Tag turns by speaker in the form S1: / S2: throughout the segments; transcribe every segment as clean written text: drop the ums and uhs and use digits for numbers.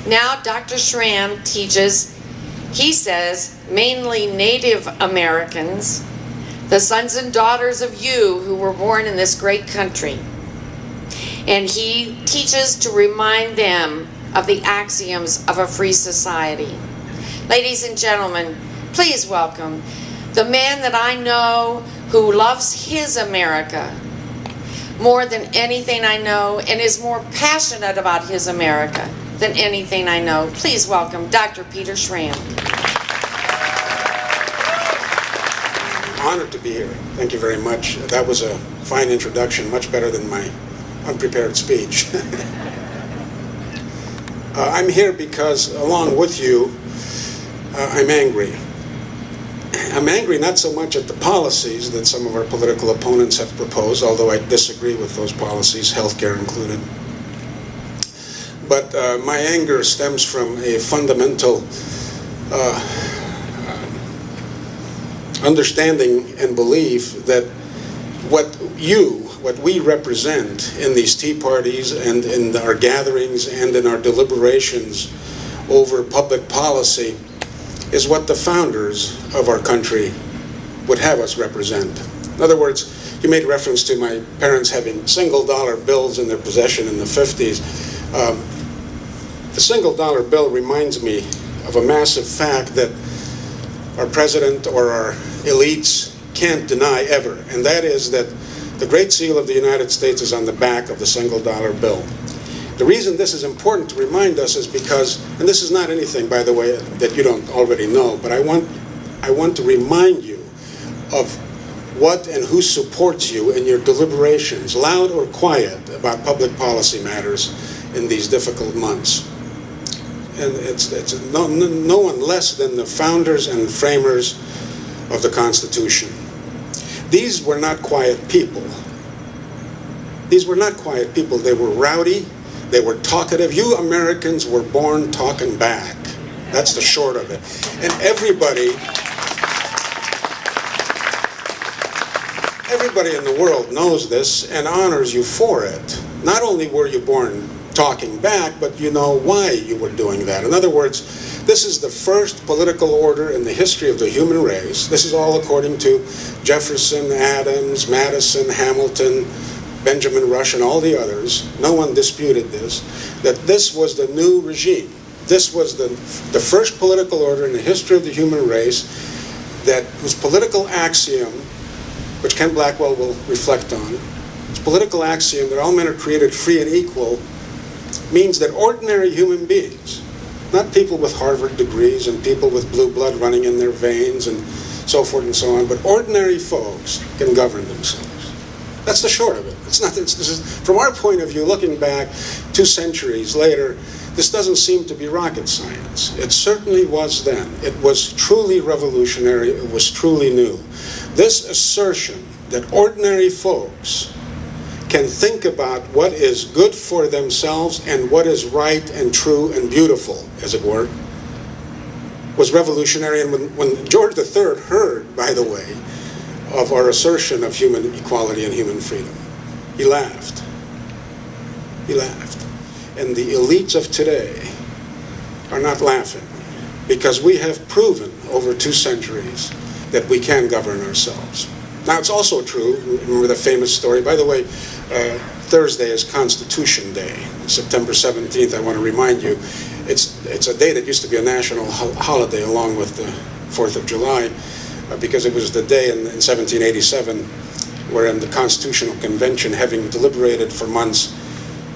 S1: Now Dr. Schramm teaches, he says, mainly Native Americans, the sons and daughters of you who were born in this great country. And he teaches to remind them of the axioms of a free society. Ladies and gentlemen, please welcome the man that I know who loves his America more than anything I know and is more passionate about his America than anything I know. Please welcome Dr. Peter Schramm.
S2: Honored to be here. Thank you very much. That was a fine introduction, much better than my unprepared speech. I'm here because, along with you, I'm angry. I'm angry not so much at the policies that some of our political opponents have proposed, although I disagree with those policies, healthcare included. But my anger stems from a fundamental understanding and belief that what we represent in these tea parties and in our gatherings and in our deliberations over public policy is what the founders of our country would have us represent. In other words, you made reference to my parents having single-dollar bills in their possession in the 50s. The single-dollar bill reminds me of a massive fact that our president or our elites can't deny ever, and that is that the Great Seal of the United States is on the back of the single-dollar bill. The reason this is important to remind us is because, and this is not anything, by the way, that you don't already know, but I want to remind you of what and who supports you in your deliberations, loud or quiet, about public policy matters in these difficult months. And it's no one less than the founders and framers of the Constitution. These were not quiet people. These were not quiet people. They were rowdy. They were talkative. You Americans were born talking back. That's the short of it. And everybody in the world knows this and honors you for it. Not only were you born talking back, but you know why you were doing that. In other words, this is the first political order in the history of the human race. This is all according to Jefferson, Adams, Madison, Hamilton, Benjamin Rush, and all the others. No one disputed this, that this was the new regime. This was the first political order in the history of the human race that whose political axiom, which Ken Blackwell will reflect on, its political axiom that all men are created free and equal, means that ordinary human beings, not people with Harvard degrees and people with blue blood running in their veins and so forth and so on, but ordinary folks can govern themselves. That's the short of it. This is, from our point of view, looking back 2 centuries later, this doesn't seem to be rocket science. It certainly was then. It was truly revolutionary. It was truly new. This assertion that ordinary folks can think about what is good for themselves and what is right and true and beautiful, as it were, was revolutionary. And when George III heard, by the way, of our assertion of human equality and human freedom, he laughed. He laughed. And the elites of today are not laughing, because we have proven over 2 centuries that we can govern ourselves. Now, it's also true, remember the famous story, by the way, Thursday is Constitution Day, September 17th, I want to remind you. It's a day that used to be a national holiday along with the 4th of July, because it was the day in 1787 wherein the Constitutional Convention, having deliberated for months,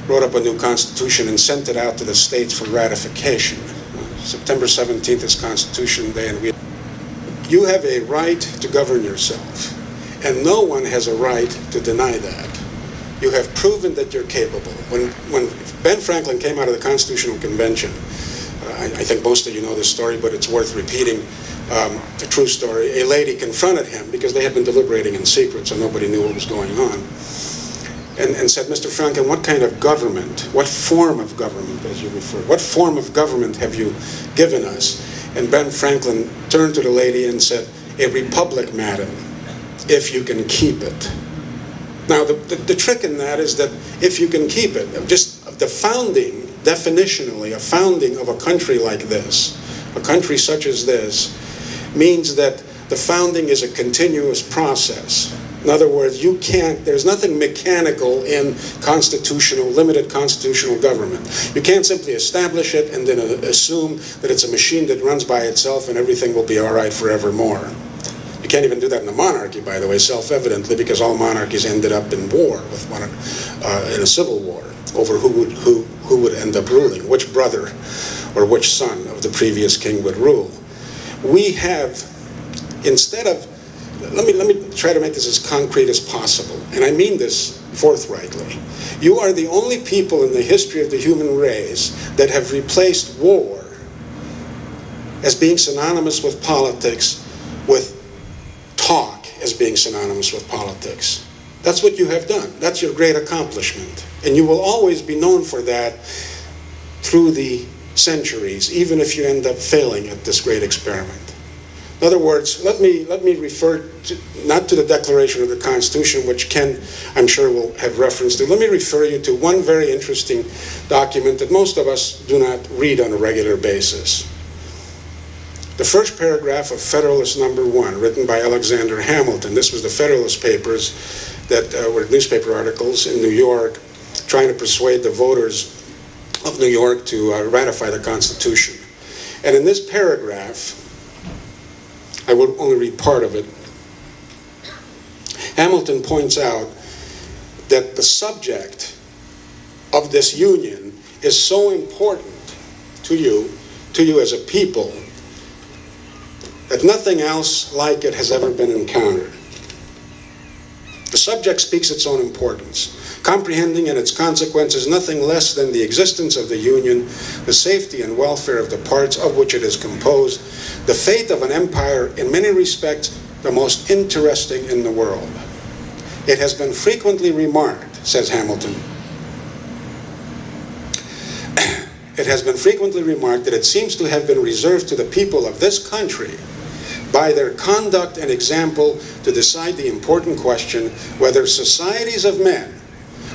S2: wrote up a new constitution and sent it out to the states for ratification. September 17th is Constitution Day, and you have a right to govern yourself, and no one has a right to deny that. You have proven that you're capable. When Ben Franklin came out of the Constitutional Convention, I think most of you know this story, but it's worth repeating. A true story. A lady confronted him because they had been deliberating in secret, so nobody knew what was going on, and said, "Mr. Franklin, what kind of government, what form of government, as you refer, what form of government have you given us?" And Ben Franklin turned to the lady and said, "A republic, madam, if you can keep it." Now, the trick in that is that if you can keep it, just the founding definitionally, a founding of a country like this, a country such as this, means that the founding is a continuous process. In other words, there's nothing mechanical in limited constitutional government. You can't simply establish it and then assume that it's a machine that runs by itself and everything will be all right forevermore. You can't even do that in a monarchy, by the way, self-evidently, because all monarchies ended up in war with in a civil war over who would end up ruling, which brother or which son of the previous king would rule. We have, instead of, let me try to make this as concrete as possible, and I mean this forthrightly. You are the only people in the history of the human race that have replaced war as being synonymous with politics with talk as being synonymous with politics. That's what you have done. That's your great accomplishment. And you will always be known for that through the centuries, even if you end up failing at this great experiment. In other words, let me refer not to the Declaration of the Constitution, which Ken, I'm sure, will have reference to. Let me refer you to one very interesting document that most of us do not read on a regular basis. The first paragraph of Federalist Number 1, written by Alexander Hamilton. This was the Federalist Papers that were newspaper articles in New York trying to persuade the voters of New York to ratify the Constitution. And in this paragraph, I will only read part of it, Hamilton points out that the subject of this union is so important to you as a people, that nothing else like it has ever been encountered. The subject speaks its own importance, comprehending in its consequences nothing less than the existence of the Union, the safety and welfare of the parts of which it is composed, the fate of an empire, in many respects, the most interesting in the world. It has been frequently remarked, says Hamilton, it has been frequently remarked that it seems to have been reserved to the people of this country by their conduct and example to decide the important question whether societies of men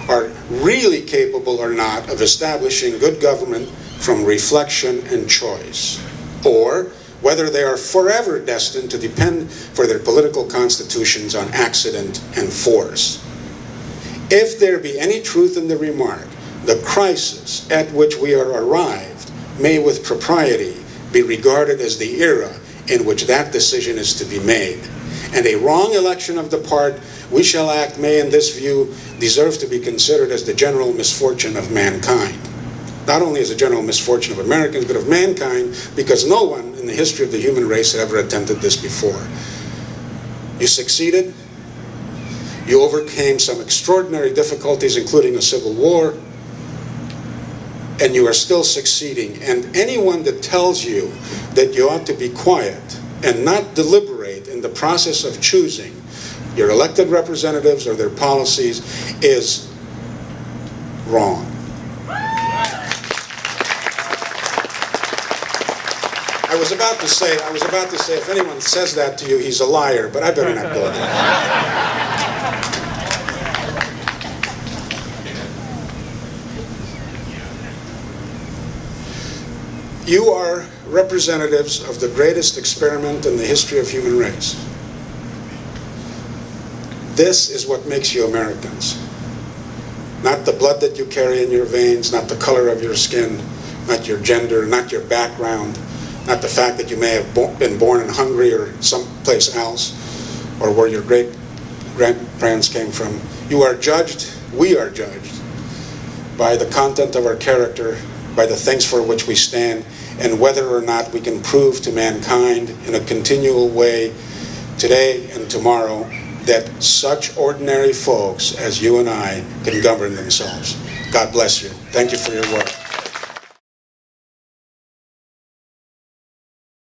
S2: are really capable or not of establishing good government from reflection and choice, or whether they are forever destined to depend for their political constitutions on accident and force. If there be any truth in the remark, the crisis at which we are arrived may with propriety be regarded as the era in which that decision is to be made. And a wrong election of the part we shall act may, in this view, deserve to be considered as the general misfortune of mankind. Not only as a general misfortune of Americans, but of mankind, because no one in the history of the human race had ever attempted this before. You succeeded. You overcame some extraordinary difficulties, including a civil war, and you are still succeeding. And anyone that tells you that you ought to be quiet and not deliberate in the process of choosing your elected representatives or their policies is wrong. I was about to say, if anyone says that to you, he's a liar, but I better not go there. You are representatives of the greatest experiment in the history of human race. This is what makes you Americans. Not the blood that you carry in your veins, not the color of your skin, not your gender, not your background, not the fact that you may have been born in Hungary or someplace else, or where your great-grandparents came from. You are judged, we are judged, by the content of our character, by the things for which we stand, and whether or not we can prove to mankind in a continual way, today and tomorrow, that such ordinary folks as you and I can govern themselves. God bless you. Thank you for your work.